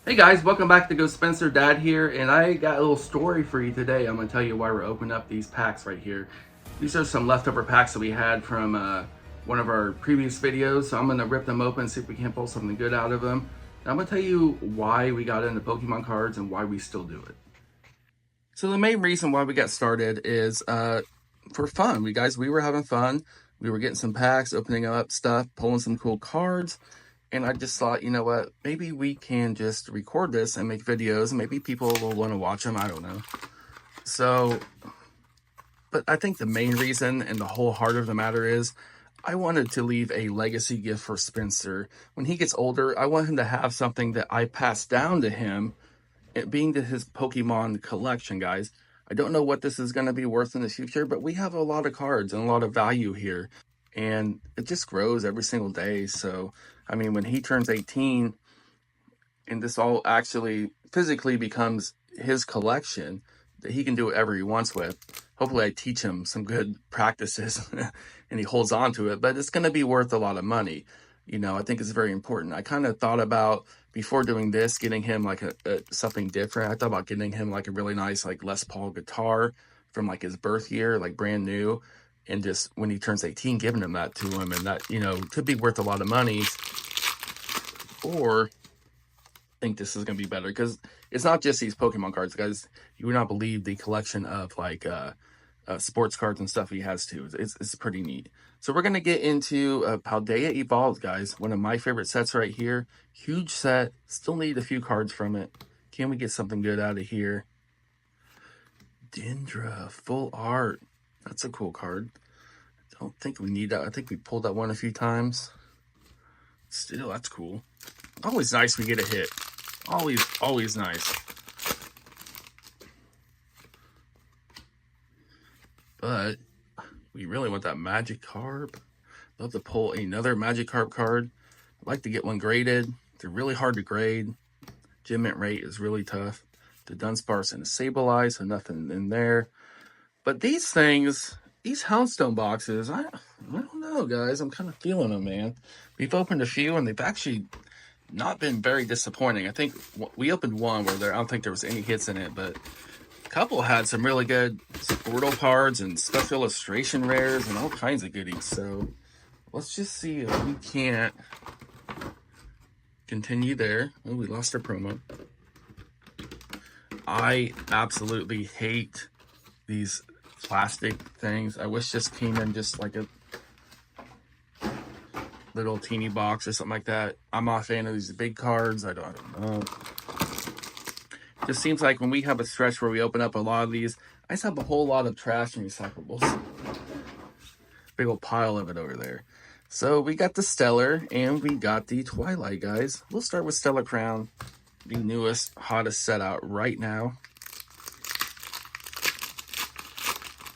Hey guys, welcome back to Go Spencer. Dad here, and I got a little story for you today. I'm going to tell you why we're opening up these packs right here. These are some leftover packs that we had from one of our previous videos, so I'm going to rip them open and see if we can pull something good out of them. And I'm going to tell you why we got into Pokemon cards and why we still do it. So the main reason why we got started is for fun. We were having fun. We were getting some packs, opening up stuff, pulling some cool cards. And I just thought, you know what, maybe we can just record this and make videos, and maybe people will want to watch them. I don't know. So, but I think the main reason and the whole heart of the matter is I wanted to leave a legacy gift for Spencer. When he gets older, I want him to have something that I pass down to him, it being to his Pokemon collection, guys. I don't know what this is going to be worth in the future, but we have a lot of cards and a lot of value here. And it just grows every single day. So, I mean, when he turns 18 and this all actually physically becomes his collection, that he can do whatever he wants with. Hopefully I teach him some good practices and he holds on to it, but it's going to be worth a lot of money. You know, I think it's very important. I kind of thought about, before doing this, getting him like a something different. I thought about getting him like a really nice like Les Paul guitar from like his birth year, like brand new, and just when he turns 18, giving him that to him, and that, you know, could be worth a lot of money. Or I think this is going to be better because it's not just these Pokemon cards, guys. You would not believe the collection of like sports cards and stuff he has too. It's pretty neat. So we're going to get into Paldea Evolved, guys. One of my favorite sets right here. Huge set. Still need a few cards from it. Can we get something good out of here? Dendra, full art. That's a cool card. I don't think we need that. I think we pulled that one a few times. Still, that's cool. Always nice we get a hit. Always nice. But we really want that Magikarp. Love to pull another Magikarp card. I'd like to get one graded. They're really hard to grade. Gem mint rate is really tough. The Dunsparce and the Sableye, so nothing in there. But these things, these Houndstone boxes, I don't know, guys. I'm kind of feeling them, man. We've opened a few, and they've actually not been very disappointing. I think we opened one where I don't think there was any hits in it, but a couple had some really good Squirtle cards and special illustration rares and all kinds of goodies. So let's just see if we can't continue there. Oh, we lost our promo. I absolutely hate these plastic things. I wish this came in just like a little teeny box or something like that. I'm not a fan of these big cards. I don't know. It just seems like when we have a stretch where we open up a lot of these, I just have a whole lot of trash and recyclables. Big old pile of it over there. So we got the Stellar and we got the Twilight, guys. We'll start with Stellar Crown, the newest, hottest set out right now.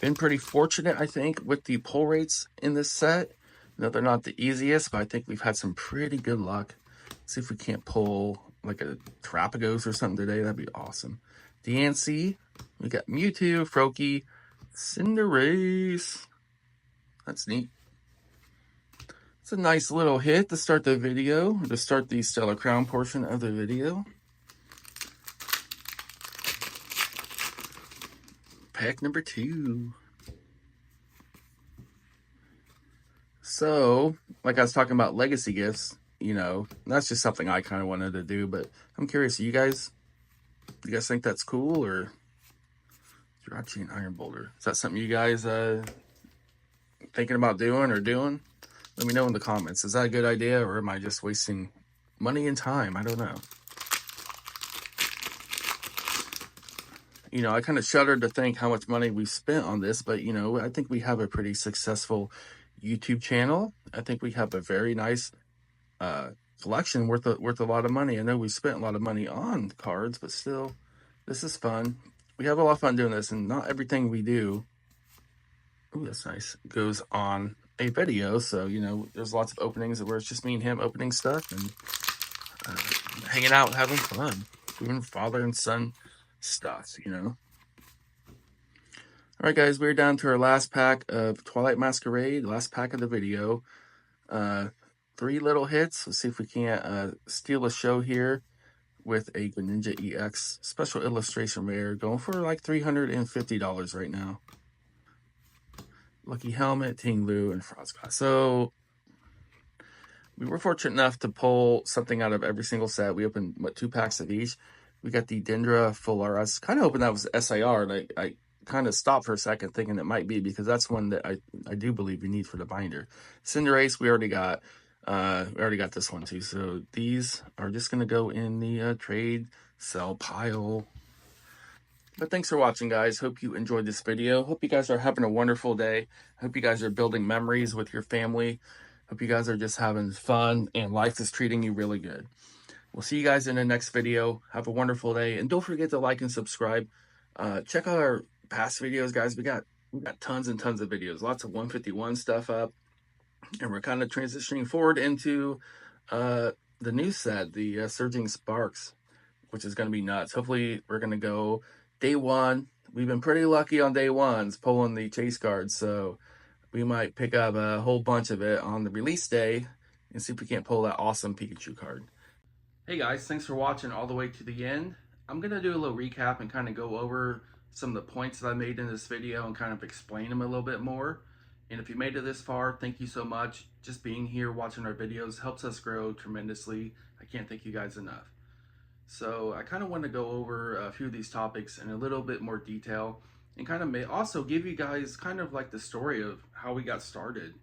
Been pretty fortunate, I think, with the pull rates in this set. No, they're not the easiest, but I think we've had some pretty good luck. Let's see if we can't pull like a Terapagos or something today. That'd be awesome. DNC, we got Mewtwo, Froakie, Cinderace. That's neat. It's a nice little hit to start the video, to start the Stellar Crown portion of the video. Pack number 2. So, like I was talking about legacy gifts, you know, that's just something I kind of wanted to do, but I'm curious, you guys think that's cool? Or Jirachi and Iron Boulder, is that something you guys thinking about doing or doing? Let me know in the comments. Is that a good idea, or am I just wasting money and time? I don't know. You know, I kind of shuddered to think how much money we've spent on this, but, you know, I think we have a pretty successful YouTube channel. I think we have a very nice collection worth a lot of money. I know we spent a lot of money on cards, but still, this is fun. We have a lot of fun doing this, and not everything we do, ooh, that's nice, goes on a video. So, you know, there's lots of openings where it's just me and him opening stuff and hanging out, having fun, doing father and son stuff, you know. All right, guys, we're down to our last pack of Twilight Masquerade, last pack of the video. 3 little hits. Let's see if we can't steal a show here with a Greninja EX special illustration rare, going for like $350 right now. Lucky Helmet, Tinglu, and Frostclaw. So we were fortunate enough to pull something out of every single set. We opened, what, 2 packs of each. We got the Dendra Full R. I was kind of hoping that was SIR, and I kind of stopped for a second thinking it might be, because that's one that I do believe you need for the binder. Cinderace, we already got. We already got this one too. So these are just going to go in the trade sell pile. But thanks for watching, guys. Hope you enjoyed this video. Hope you guys are having a wonderful day. Hope you guys are building memories with your family. Hope you guys are just having fun and life is treating you really good. We'll see you guys in the next video. Have a wonderful day. And don't forget to like and subscribe. Check out our past videos, guys. We got tons and tons of videos. Lots of 151 stuff up. And we're kind of transitioning forward into the new set, the Surging Sparks, which is going to be nuts. Hopefully, we're going to go day one. We've been pretty lucky on day ones pulling the chase cards, so we might pick up a whole bunch of it on the release day and see if we can't pull that awesome Pikachu card. Hey guys, thanks for watching all the way to the end. I'm going to do a little recap and kind of go over some of the points that I made in this video and kind of explain them a little bit more. And if you made it this far, thank you so much. Just being here, watching our videos helps us grow tremendously. I can't thank you guys enough. So I kind of want to go over a few of these topics in a little bit more detail and kind of also give you guys kind of like the story of how we got started.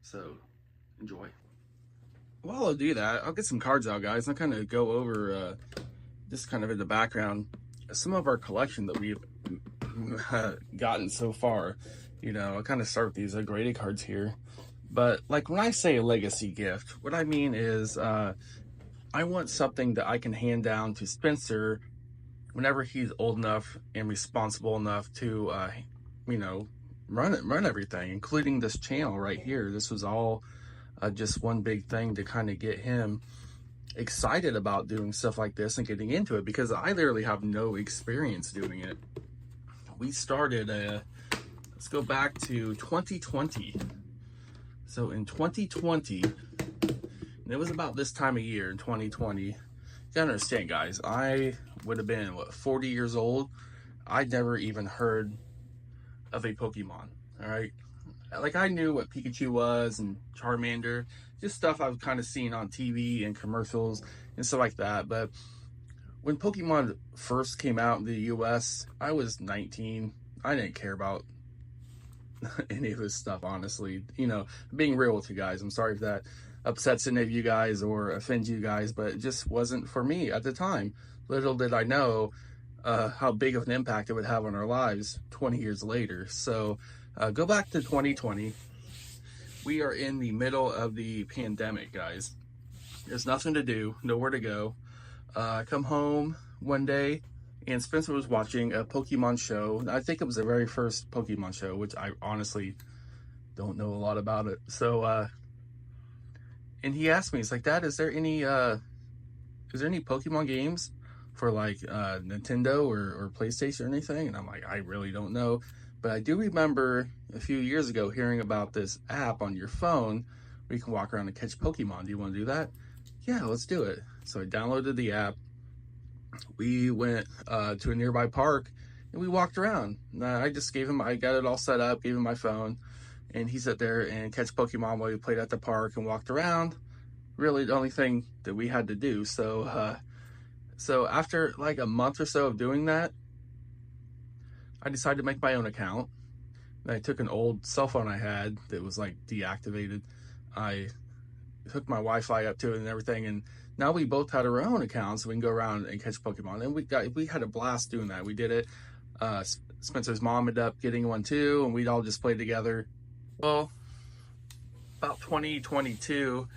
So enjoy. While I'll do that, I'll get some cards out, guys. I'll kind of go over just kind of in the background some of our collection that we've gotten so far. You know, I'll kind of start with these graded cards here. But like when I say a legacy gift, what I mean is I want something that I can hand down to Spencer whenever he's old enough and responsible enough to, you know, run everything, including this channel right here. This was all just one big thing to kind of get him excited about doing stuff like this and getting into it, because I literally have no experience doing it. We started, let's go back to 2020. So in 2020, and it was about this time of year in 2020, you gotta understand, guys, I would have been, what, 40 years old. I'd never even heard of a Pokemon, all right? Like, I knew what Pikachu was and Charmander, just stuff I've kind of seen on TV and commercials and stuff like that. But when Pokemon first came out in the US, I was 19. I didn't care about any of this stuff, honestly. You know, being real with you guys, I'm sorry if that upsets any of you guys or offends you guys, but it just wasn't for me at the time. Little did I know how big of an impact it would have on our lives 20 years later. So go back to 2020. We are in the middle of the pandemic, guys. There's nothing to do, nowhere to go. I come home one day and Spencer was watching a Pokemon show. I think it was the very first Pokemon show, which I honestly don't know a lot about it. So, and he asked me, he's like, Dad, is there any Pokemon games for like Nintendo or PlayStation or anything? And I'm like, I really don't know. But I do remember a few years ago hearing about this app on your phone where you can walk around and catch Pokemon. Do you want to do that? Yeah, let's do it. So I downloaded the app. We went to a nearby park and we walked around. I just gave him, I got it all set up, gave him my phone, and he sat there and catch Pokemon while we played at the park and walked around. Really the only thing that we had to do. So, so after like a month or so of doing that, I decided to make my own account. And I took an old cell phone I had that was like deactivated. I hooked my Wi-Fi up to it and everything, and now we both had our own accounts, so we can go around and catch Pokemon. And we had a blast doing that. We did it. Spencer's mom ended up getting one too, and we'd all just play together. Well, about 2022,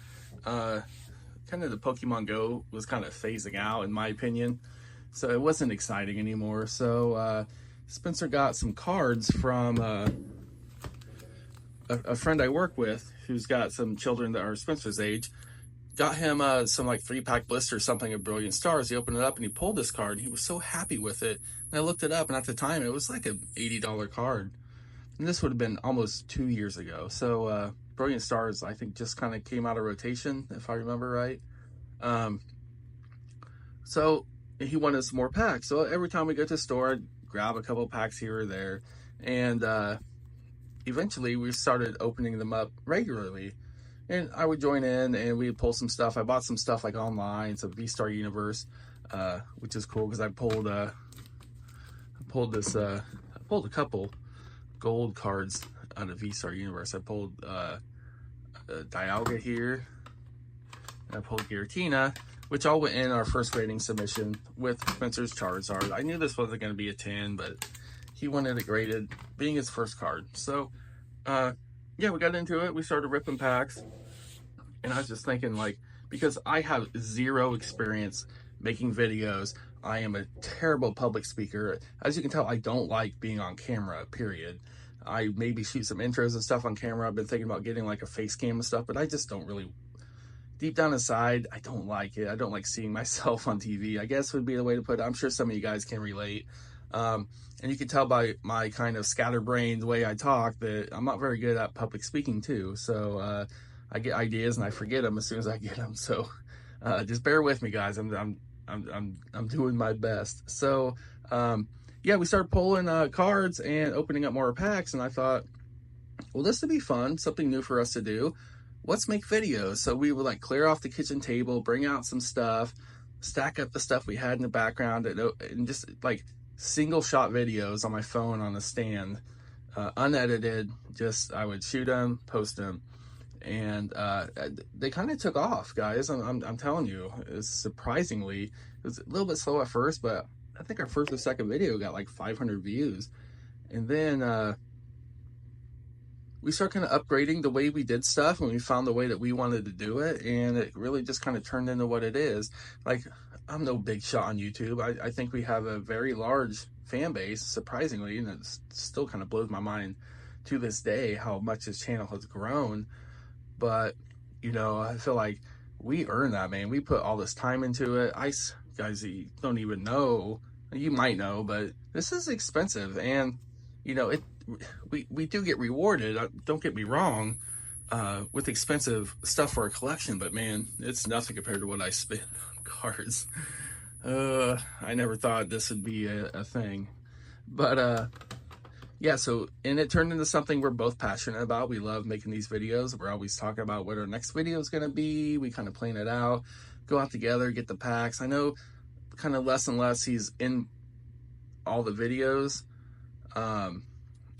kind of the Pokemon Go was kind of phasing out, in my opinion, so it wasn't exciting anymore. So Spencer got some cards from a friend I work with who's got some children that are Spencer's age. Got him some like 3-pack blister or something of Brilliant Stars. He opened it up and he pulled this card and he was so happy with it. And I looked it up, and at the time it was like an $80 card. And this would have been almost 2 years ago. So Brilliant Stars, I think, just kind of came out of rotation, if I remember right. So he wanted some more packs. So every time we go to the store, I'd grab a couple packs here or there. And eventually we started opening them up regularly. And I would join in and we'd pull some stuff. I bought some stuff like online, some V-Star Universe, which is cool because I pulled a couple gold cards out of V-Star Universe. I pulled Dialga here, and I pulled Giratina, which all went in our first rating submission with Spencer's Charizard. I knew this wasn't going to be a 10, but he wanted it graded, being his first card. So, yeah, we got into it. We started ripping packs. And I was just thinking, like, because I have zero experience making videos, I am a terrible public speaker. As you can tell, I don't like being on camera, period. I maybe shoot some intros and stuff on camera. I've been thinking about getting like a face cam and stuff, but I just don't really, deep down inside, I don't like it. I don't like seeing myself on TV, I guess would be the way to put it. I'm sure some of you guys can relate. And you can tell by my kind of scatterbrained way I talk that I'm not very good at public speaking too. So I get ideas and I forget them as soon as I get them. So just bear with me, guys. I'm doing my best. So yeah, we started pulling cards and opening up more packs, and I thought, well, this would be fun, something new for us to do. Let's make videos. So we would like clear off the kitchen table, bring out some stuff, stack up the stuff we had in the background, and just like single shot videos on my phone on a stand, unedited. Just I would shoot them, post them, and they kind of took off, guys. I'm telling you, it's surprisingly, it was a little bit slow at first, but I think our first or second video got like 500 views, and then we started kind of upgrading the way we did stuff, and we found the way that we wanted to do it, and it really just kind of turned into what it is. Like, I'm no big shot on YouTube. I think we have a very large fan base, surprisingly, and it still kind of blows my mind to this day how much this channel has grown. But, you know, I feel like we earned that, man. We put all this time into it. Guys, you don't even know, you might know, but this is expensive, and, you know, we do get rewarded, don't get me wrong, with expensive stuff for a collection, but man, it's nothing compared to what I spend on cards. I never thought this would be a thing, but yeah, so, and it turned into something we're both passionate about. We love making these videos. We're always talking about what our next video is going to be. We kind of plan it out, go out together, get the packs. I know kind of less and less he's in all the videos, and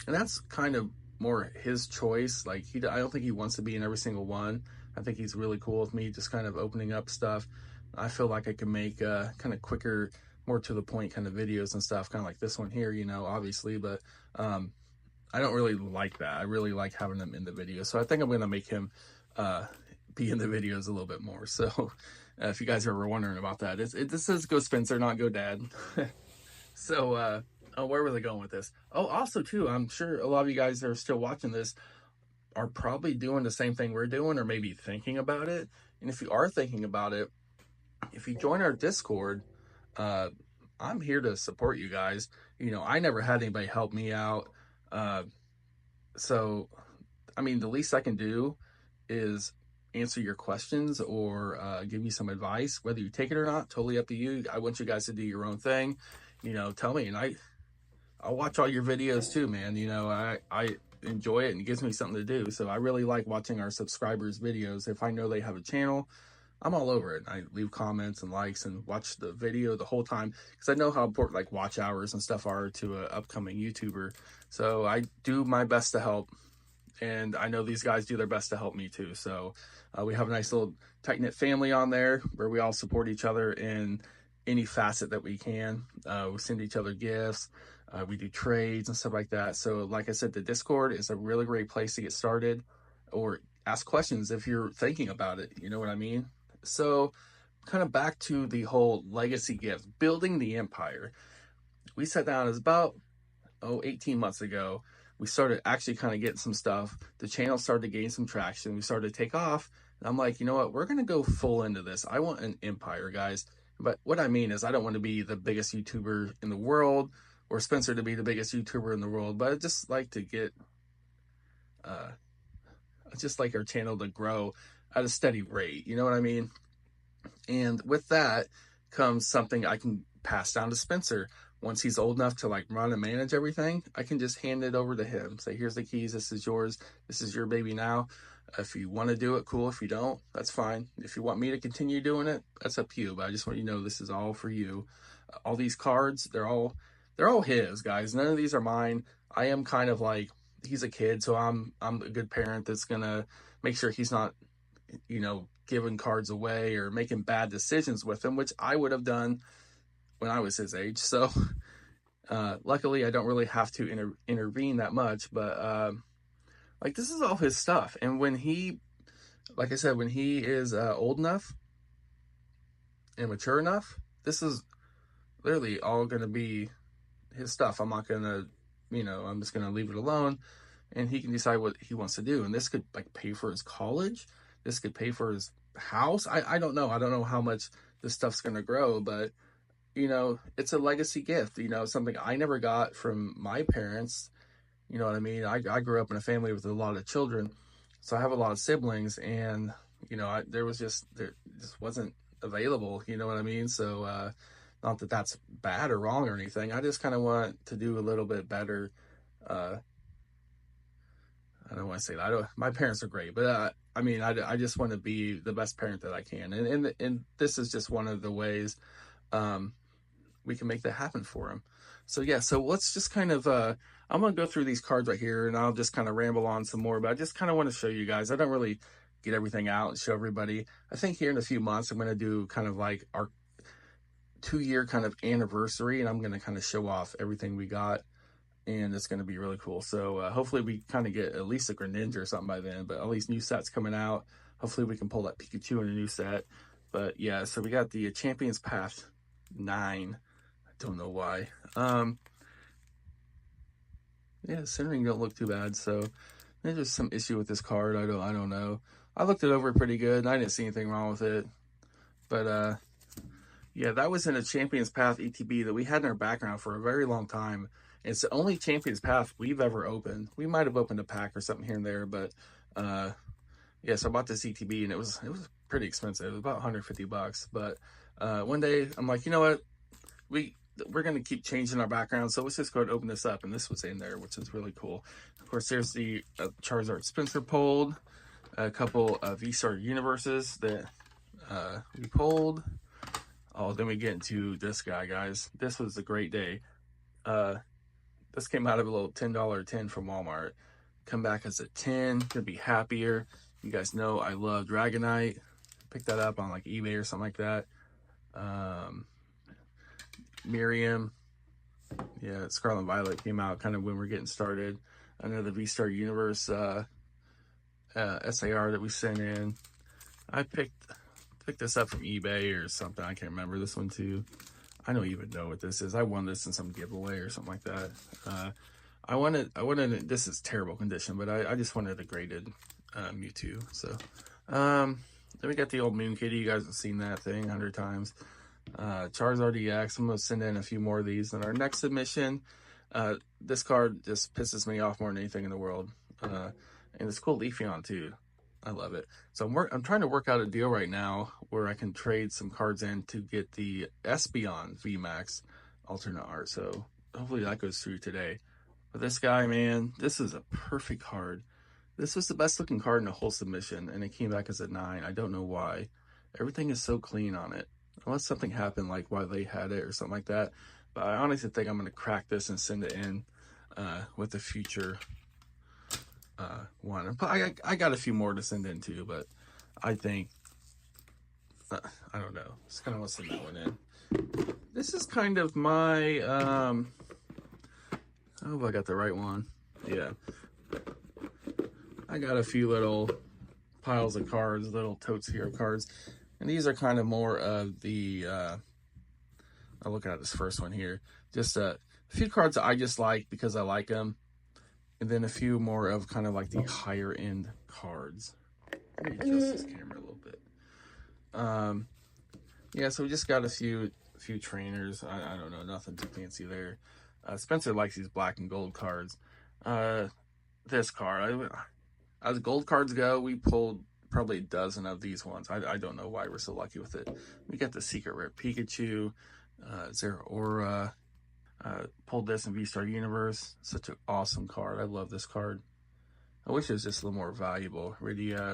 that's kind of more his choice. Like, I don't think he wants to be in every single one. I think he's really cool with me just kind of opening up stuff. I feel like I can make kind of quicker, more to the point kind of videos and stuff, kind of like this one here, you know, obviously, but I don't really like that. I really like having them in the video. So I think I'm going to make him be in the videos a little bit more. So if you guys are ever wondering about that, this is Go Spencer, not Go Dad. So, oh, where was I going with this? Oh, also too, I'm sure a lot of you guys that are still watching this are probably doing the same thing we're doing, or maybe thinking about it. And if you are thinking about it, if you join our Discord, I'm here to support you guys. You know, I never had anybody help me out. So, I mean, the least I can do is answer your questions or give you some advice. Whether you take it or not, totally up to you. I want you guys to do your own thing. You know, tell me, and I'll watch all your videos too, man. You know, I enjoy it, and it gives me something to do. So I really like watching our subscribers' videos. If I know they have a channel, I'm all over it. I leave comments and likes and watch the video the whole time, because I know how important like watch hours and stuff are to an upcoming YouTuber. So I do my best to help, and I know these guys do their best to help me too. So we have a nice little tight-knit family on there where we all support each other in any facet that we can. We send each other gifts. We do trades and stuff like that. So like I said, the Discord is a really great place to get started or ask questions if you're thinking about it. You know what I mean? So kind of back to the whole legacy gift, building the empire. We sat down, it was about 18 months ago. We started actually kind of getting some stuff. The channel started to gain some traction. We started to take off. And I'm like, you know what? We're going to go full into this. I want an empire, guys. But what I mean is I don't want to be the biggest YouTuber in the world, or Spencer to be the biggest YouTuber in the world, but I just like to get, just like our channel to grow at a steady rate. You know what I mean? And with that comes something I can pass down to Spencer. Once he's old enough to like run and manage everything, I can just hand it over to him. Say, here's the keys. This is yours. This is your baby now. If you want to do it, cool. If you don't, that's fine. If you want me to continue doing it, that's up to you. But I just want you to know this is all for you. All these cards, they're all his, guys. None of these are mine. I am kind of like, he's a kid, so I'm a good parent that's gonna make sure he's not, giving cards away or making bad decisions with them, which I would have done when I was his age. So luckily I don't really have to intervene that much, but like, this is all his stuff. And when he, like I said, when he is old enough and mature enough, this is literally all going to be his stuff. I'm not going to, I'm just going to leave it alone, and he can decide what he wants to do. And this could like pay for his college. This could pay for his house. I don't know. I don't know how much this stuff's going to grow, but it's a legacy gift, something I never got from my parents. You know what I mean? I grew up in a family with a lot of children, so I have a lot of siblings, and there just wasn't available. You know what I mean? So not that that's bad or wrong or anything. I just kind of want to do a little bit better. I don't want to say that. My parents are great, but I just want to be the best parent that I can, and this is just one of the ways we can make that happen for him. So yeah, so let's just kind of I'm gonna go through these cards right here, and I'll just kind of ramble on some more, but I just kind of want to show you guys. I don't really get everything out and show everybody. I think here in a few months I'm gonna do kind of like our 2-year kind of anniversary, and I'm gonna kind of show off everything we got, and it's gonna be really cool. So hopefully we kind of get at least a Greninja or something by then, but all these new sets coming out, hopefully we can pull that Pikachu in a new set. But yeah, so we got the Champions Path 9. Don't know why. Yeah, centering don't look too bad, so there's just some issue with this card. I don't know. I looked it over pretty good, and I didn't see anything wrong with it. But yeah, that was in a Champions Path ETB that we had in our background for a very long time. It's the only Champions Path we've ever opened. We might have opened a pack or something here and there, but yeah, so I bought this ETB, and it was pretty expensive. It was about $150. But one day I'm like, you know what? We're going to keep changing our background, so let's just go ahead and open this up. And this was in there, which is really cool. Of course, there's the Charizard Spencer pulled, a couple of V-Star universes that we pulled. Oh, then we get into this guy, guys. This was a great day. This came out of a little $10 tin from Walmart. Come back as a 10, could be happier. You guys know I love Dragonite. Picked that up on like eBay or something like that. Miriam, yeah, Scarlet and Violet came out kind of when we're getting started. Another V-Star Universe SAR that we sent in. I picked this up from eBay or something. I can't remember. This one too. I don't even know what this is. I won this in some giveaway or something like that. I wanted, this is terrible condition, but I just wanted a graded Mewtwo. So then we got the old Moon Kitty. You guys have seen that thing 100 times. Charizard EX. I'm going to send in a few more of these in our next submission. This card just pisses me off more than anything in the world. And it's cool Leafeon too. I love it. So I'm trying to work out a deal right now where I can trade some cards in to get the Espeon VMAX alternate art. So hopefully that goes through today. But this guy, man, this is a perfect card. This was the best looking card in the whole submission, and it came back as a 9. I don't know why. Everything is so clean on it. Unless something happened like while they had it or something like that. But I honestly think I'm going to crack this and send it in with the future one. I got a few more to send in too, but I think, I don't know. Just kind of want to send that one in. This is kind of my, I hope I got the right one. Yeah. I got a few little piles of cards, little totes here of cards. And these are kind of more of the, I'll look at this first one here. Just a few cards that I just like because I like them. And then a few more of kind of like the higher end cards. Let me adjust this camera a little bit. Yeah, so we just got a few trainers. I don't know, nothing too fancy there. Spencer likes these black and gold cards. This card, as gold cards go, we pulled probably a dozen of these ones. I don't know why we're so lucky with it. We got the Secret Rare Pikachu. Zero Aura. Pulled this in V-Star Universe. Such an awesome card. I love this card. I wish it was just a little more valuable.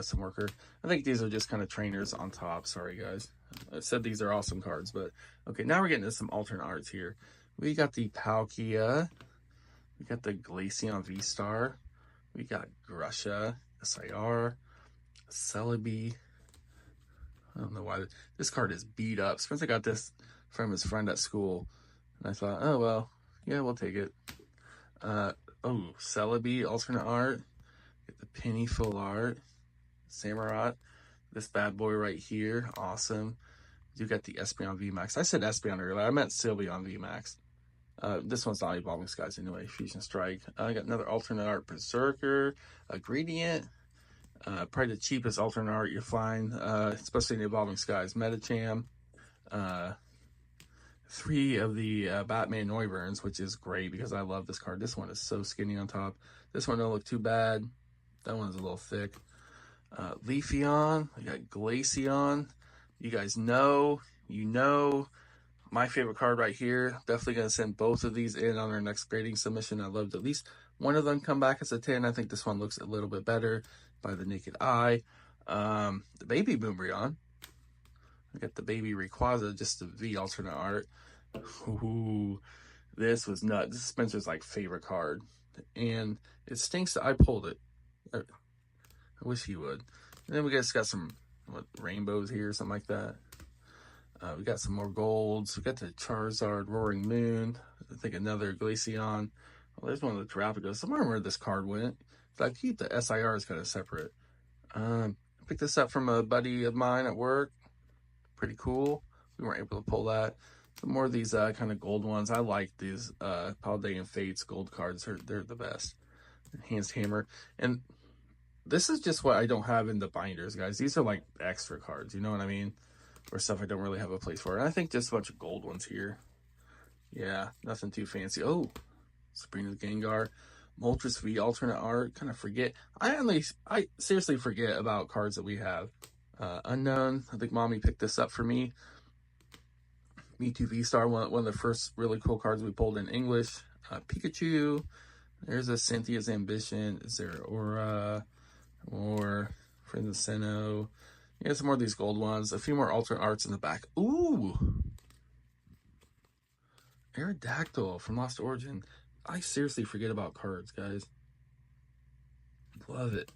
Some worker. I think these are just kind of trainers on top. Sorry, guys. I said these are awesome cards, but okay, now we're getting into some alternate arts here. We got the Palkia. We got the Glaceon V-Star. We got Grusha, SIR, Celebi. I don't know why. This card is beat up. Spencer got this from his friend at school. And I thought, oh, well, yeah, we'll take it. Celebi, alternate art. Get the Penny full art. Samurott. This bad boy right here. Awesome. You got the Espeon VMAX. I said Espeon earlier. I meant Sylveon VMAX. This one's not Evolving Skies anyway. Fusion Strike. I got another alternate art Berserker. A Gradient. Probably the cheapest alternate art you'll find, especially in the Evolving Skies. Medicham. 3 of the Batman Noivern, which is great because I love this card. This one is so skinny on top. This one don't look too bad. That one's a little thick. Leafeon. I got Glaceon. You guys know, my favorite card right here. Definitely going to send both of these in on our next grading submission. I loved at least one of them come back as a 10. I think this one looks a little bit better by the naked eye. The baby Boombrion. I got the baby Rayquaza, just the V alternate art. Ooh, this was nuts. This is Spencer's like favorite card. And it stinks that I pulled it. I wish he would. And then we just got some rainbows here, something like that. We got some more golds. We got the Charizard, Roaring Moon. I think another Glaceon. Well, there's one of the Terrapagos. I remember where this card went. So I keep the SIRs kind of separate. I picked this up from a buddy of mine at work. Pretty cool. We weren't able to pull that. Some more of these kind of gold ones. I like these Paldean Fates gold cards. They're the best. Enhanced Hammer. And this is just what I don't have in the binders, guys. These are like extra cards, you know what I mean? Or stuff I don't really have a place for. And I think just a bunch of gold ones here. Yeah, nothing too fancy. Oh, Sabrina's Gengar. Moltres V alternate art. Kind of forget. I seriously forget about cards that we have. Unknown. I think Mommy picked this up for me. Mewtwo V-Star, one of the first really cool cards we pulled in English. Pikachu. There's a Cynthia's Ambition. Is there Aura? Or Friend of Sinnoh. Yeah, some more of these gold ones. A few more alternate arts in the back. Ooh! Aerodactyl from Lost Origin. I seriously forget about cards, guys. Love it.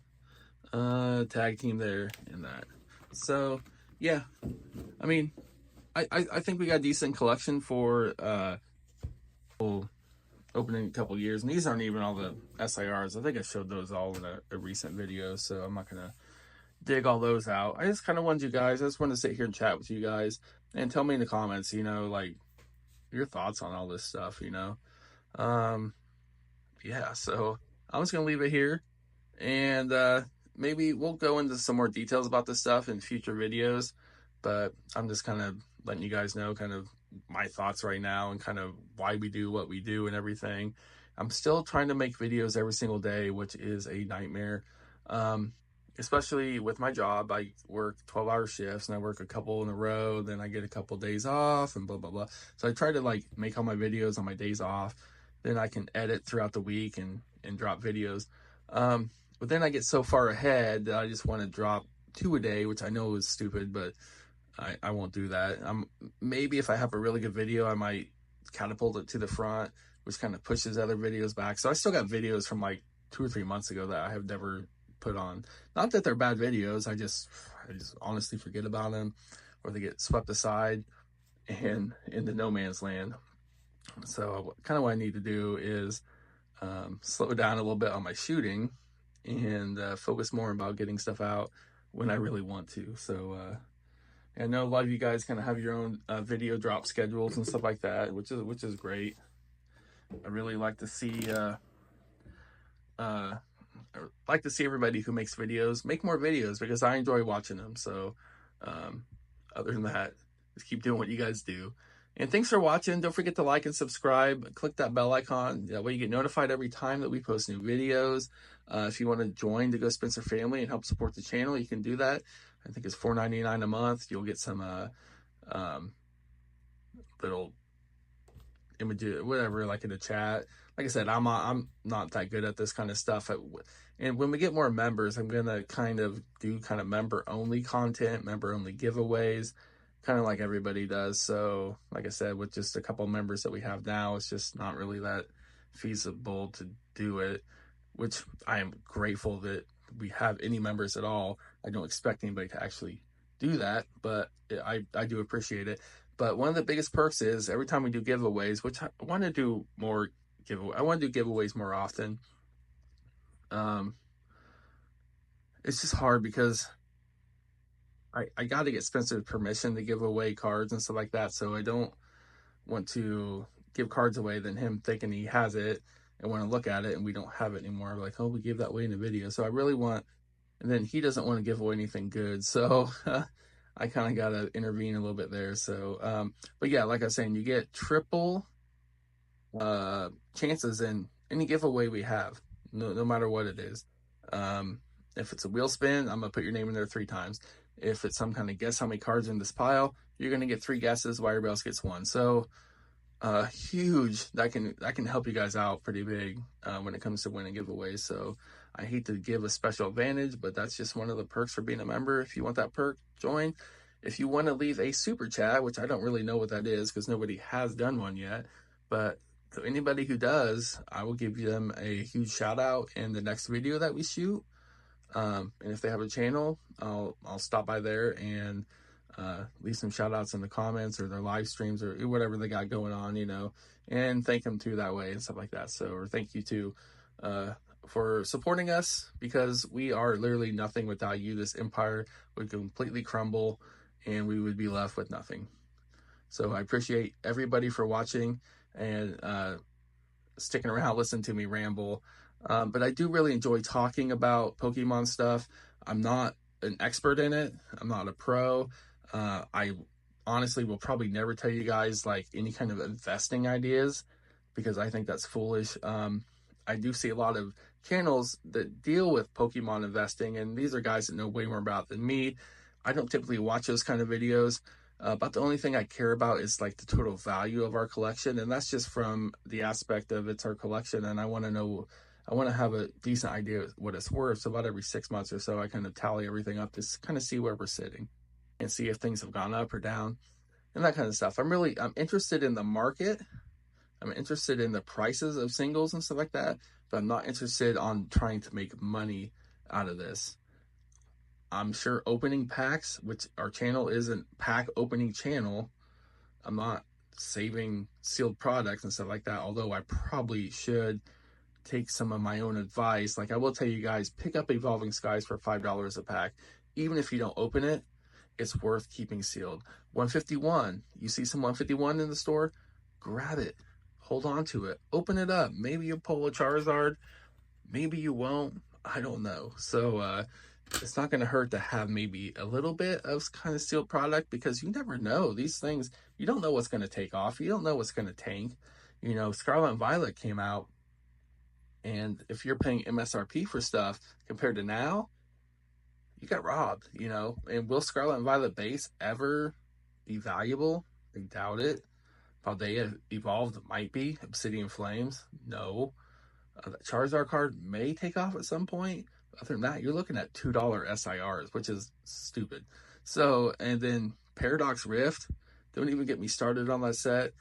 Tag team there and that. So, yeah. I mean, I think we got a decent collection for opening a couple years. And these aren't even all the SIRs. I think I showed those all in a recent video, so I'm not going to dig all those out. I just kind of wanted you guys, I just wanted to sit here and chat with you guys and tell me in the comments, you know, like your thoughts on all this stuff, you know. Yeah, so I'm just going to leave it here. And maybe we'll go into some more details about this stuff in future videos, but I'm just kind of letting you guys know kind of my thoughts right now and kind of why we do what we do and everything. I'm still trying to make videos every single day, which is a nightmare. Especially with my job. I work 12-hour shifts and I work a couple in a row, then I get a couple days off and blah, blah, blah. So I try to like make all my videos on my days off. Then I can edit throughout the week and drop videos. But then I get so far ahead that I just want to drop 2 a day, which I know is stupid, but I won't do that. Maybe if I have a really good video, I might catapult it to the front, which kind of pushes other videos back. So I still got videos from like 2 or 3 months ago that I have never put on. Not that they're bad videos, I just honestly forget about them, or they get swept aside and into no man's land. So kind of what I need to do is slow down a little bit on my shooting and focus more about getting stuff out when I really want to. So I know a lot of you guys kind of have your own video drop schedules and stuff like that, which is great. I really like to see everybody who makes videos make more videos because I enjoy watching them. So other than that, just keep doing what you guys do. And thanks for watching. Don't forget to like and subscribe. Click that bell icon. That way you get notified every time that we post new videos. If you want to join the Go Spencer family and help support the channel, you can do that. I think it's $4.99 a month. You'll get some little images, whatever, like in the chat. Like I said, I'm not that good at this kind of stuff. And when we get more members, I'm gonna kind of do kind of member only content, member only giveaways, kind of like everybody does. So, like I said, with just a couple members that we have now, it's just not really that feasible to do it. Which I am grateful that we have any members at all. I don't expect anybody to actually do that, but I do appreciate it. But one of the biggest perks is every time we do giveaways, which I want to do more I want to do giveaways more often. It's just hard because I got to get Spencer's permission to give away cards and stuff like that. So I don't want to give cards away than him thinking he has it and want to look at it and we don't have it anymore. Like, oh, we gave that away in the video. So I really want, and then he doesn't want to give away anything good. So I kind of got to intervene a little bit there. So, but yeah, like I was saying, you get triple chances in any giveaway we have, no matter what it is. If it's a wheel spin, I'm gonna put your name in there 3 times. If it's some kind of guess how many cards in this pile, you're gonna get 3 guesses while everybody else gets 1. So huge. That can help you guys out pretty big when it comes to winning giveaways. So I hate to give a special advantage, but that's just one of the perks for being a member. If you want that perk, join. If you want to leave a super chat, which I don't really know what that is because nobody has done one yet, but so anybody who does, I will give them a huge shout out in the next video that we shoot. And if they have a channel, I'll stop by there and leave some shout outs in the comments or their live streams or whatever they got going on, and thank them too that way and stuff like that. So, or thank you too for supporting us, because we are literally nothing without you. This empire would completely crumble and we would be left with nothing. So I appreciate everybody for watching and sticking around, listening to me ramble. But I do really enjoy talking about Pokemon stuff. I'm not an expert in it. I'm not a pro. I honestly will probably never tell you guys like any kind of investing ideas because I think that's foolish. I do see a lot of channels that deal with Pokemon investing, and these are guys that know way more about it than me. I don't typically watch those kind of videos. But the only thing I care about is like the total value of our collection. And that's just from the aspect of it's our collection. And I want to have a decent idea of what it's worth. So about every 6 months or so, I kind of tally everything up to kind of see where we're sitting and see if things have gone up or down and that kind of stuff. I'm interested in the market. I'm interested in the prices of singles and stuff like that, but I'm not interested on trying to make money out of this. I'm sure opening packs, which our channel isn't pack opening channel. I'm not saving sealed products and stuff like that, although I probably should take some of my own advice. Like I will tell you guys, pick up Evolving Skies for $5 a pack. Even if you don't open it, it's worth keeping sealed. 151, you see some 151 in the store, grab it, hold on to it, open it up. Maybe you pull a Charizard, maybe you won't, I don't know. So it's not going to hurt to have maybe a little bit of kind of sealed product, because you never know these things. You don't know what's going to take off. You don't know what's going to tank. Scarlet and Violet came out, and if you're paying MSRP for stuff compared to now, you got robbed, and will Scarlet and Violet base ever be valuable? I doubt it. Paldea Evolved might be. Obsidian Flames, no. The Charizard card may take off at some point. Other than that, you're looking at $2 SIRs, which is stupid. So, and then Paradox Rift, don't even get me started on that set.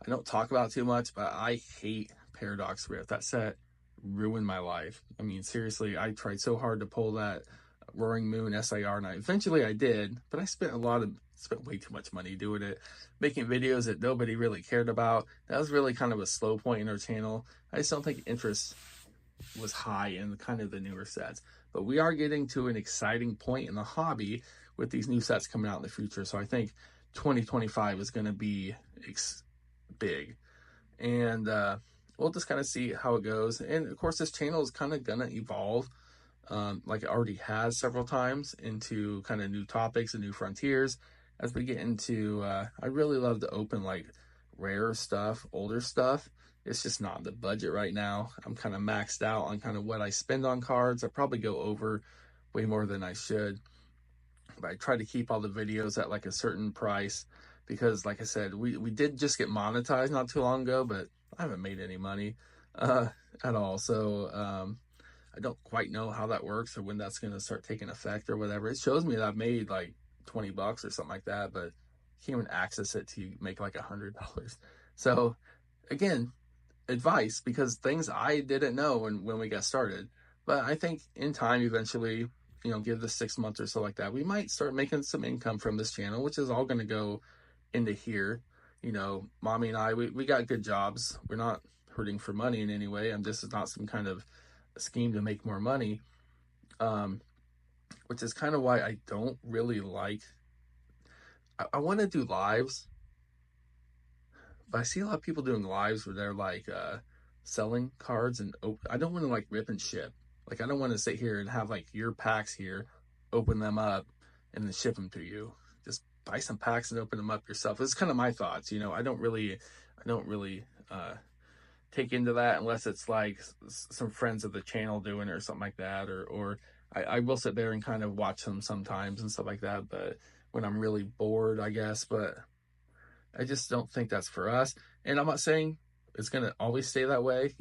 I don't talk about it too much, but I hate Paradox Rift. That set ruined my life. I mean, seriously, I tried so hard to pull that Roaring Moon SIR, and eventually I did, but I spent way too much money doing it, making videos that nobody really cared about. That was really kind of a slow point in our channel. I just don't think interest was high in kind of the newer sets, but we are getting to an exciting point in the hobby with these new sets coming out in the future. So I think 2025 is going to be big, and we'll just kind of see how it goes. And of course, this channel is kind of going to evolve, like it already has several times, into kind of new topics and new frontiers as we get into I really love to open like rare stuff, older stuff. It's just not the budget right now. I'm kind of maxed out on kind of what I spend on cards. I probably go over way more than I should, but I try to keep all the videos at like a certain price because like I said, we did just get monetized not too long ago, but I haven't made any money uh, at all. So I don't quite know how that works or when that's going to start taking effect or whatever. It shows me that I've made like $20 or something like that, but you can't even access it to make like $100. So again, advice, because things I didn't know when we got started. But I think in time, eventually, give this 6 months or so like that, we might start making some income from this channel, which is all going to go into here. Mommy and we got good jobs. We're not hurting for money in any way. This is not some kind of scheme to make more money, which is kind of why I don't really like. I want to do lives, but I see a lot of people doing lives where they're like selling cards and I don't want to like rip and ship. Like I don't want to sit here and have like your packs here, open them up, and then ship them to you. Just buy some packs and open them up yourself. It's kind of my thoughts. I don't really take into that unless it's like some friends of the channel doing it or something like that, or I will sit there and kind of watch them sometimes and stuff like that. But when I'm really bored, I guess, but I just don't think that's for us. And I'm not saying it's going to always stay that way,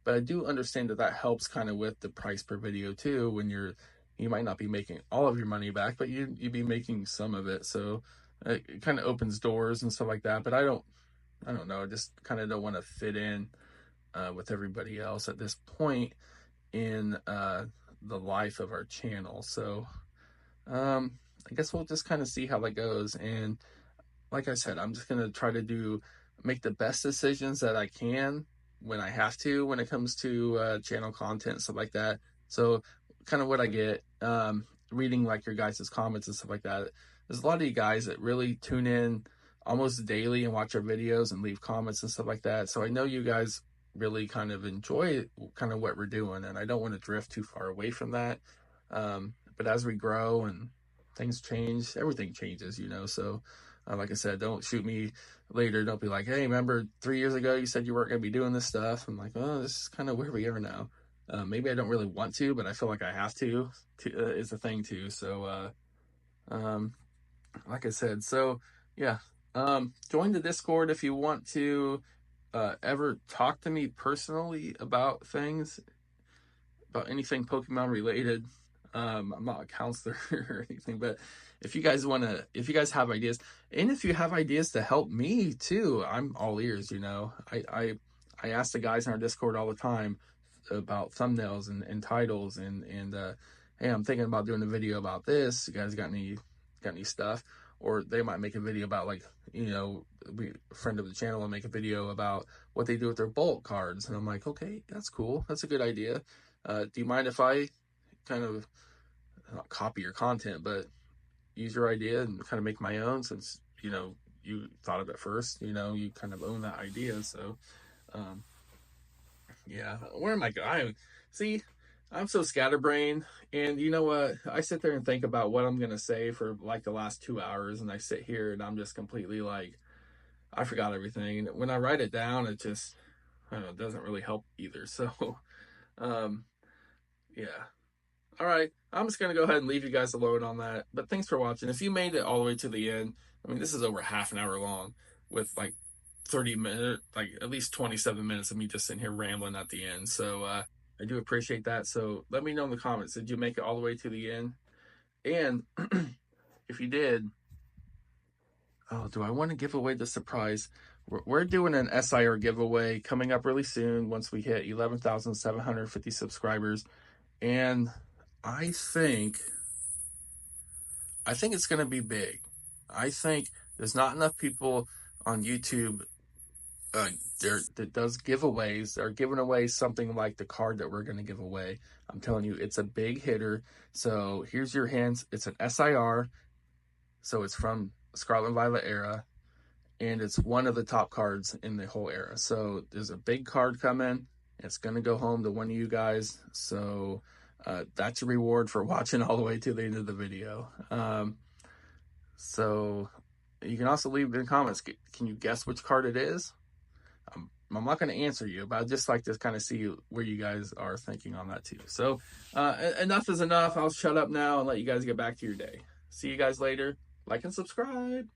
but I do understand that helps kind of with the price per video too, when you might not be making all of your money back, but you'd be making some of it. So it kind of opens doors and stuff like that. But I don't know. I just kind of don't want to fit in with everybody else at this point in the life of our channel. So I guess we'll just kind of see how that goes. And like I said, I'm just going to try to make the best decisions that I can when I have to, when it comes to channel content and stuff like that. So kind of what I get, reading like your guys' comments and stuff like that. There's a lot of you guys that really tune in almost daily and watch our videos and leave comments and stuff like that. So I know you guys really kind of enjoy kind of what we're doing, and I don't want to drift too far away from that. But as we grow and things change, everything changes, so like I said, don't shoot me later. Don't be like, hey, remember 3 years ago you said you weren't going to be doing this stuff? I'm like, oh, this is kind of where we are now. Maybe I don't really want to, but I feel like I have to is the thing too. So like I said, so yeah, join the Discord if you want to ever talk to me personally about anything Pokemon related. I'm not a counselor or anything, but if you guys have ideas, and if you have ideas to help me too, I'm all ears. I ask the guys in our Discord all the time about thumbnails and titles and hey, I'm thinking about doing a video about this. You guys got any stuff? Or they might make a video about like, a friend of the channel will make a video about what they do with their bulk cards. And I'm like, okay, that's cool. That's a good idea. Do you mind if I kind of not copy your content, but use your idea and kind of make my own, since, you thought of it first, you kind of own that idea. So, yeah, where am I going? See, I'm so scatterbrained, and you know what? I sit there and think about what I'm gonna say for like the last 2 hours, and I sit here and I'm just completely like, I forgot everything. And when I write it down, it just, I don't know, it doesn't really help either. So, yeah. All right, I'm just gonna go ahead and leave you guys alone on that. But thanks for watching. If you made it all the way to the end, this is over half an hour long with like 30 minutes, like at least 27 minutes of me just sitting here rambling at the end. So I do appreciate that. So let me know in the comments, did you make it all the way to the end? And if you did, do I want to give away the surprise? We're doing an SIR giveaway coming up really soon once we hit 11,750 subscribers. And I think it's going to be big. I think there's not enough people on YouTube that does giveaways. They're giving away something like the card that we're going to give away. I'm telling you, it's a big hitter. So here's your hints. It's an SIR. So it's from Scarlet and Violet era, and it's one of the top cards in the whole era. So there's a big card coming. It's going to go home to one of you guys. So that's your reward for watching all the way to the end of the video. So you can also leave in the comments, can you guess which card it is? I'm not going to answer you, but I'd just like to kind of see where you guys are thinking on that too. So enough is enough. I'll shut up now and let you guys get back to your day. See you guys later. Like and subscribe.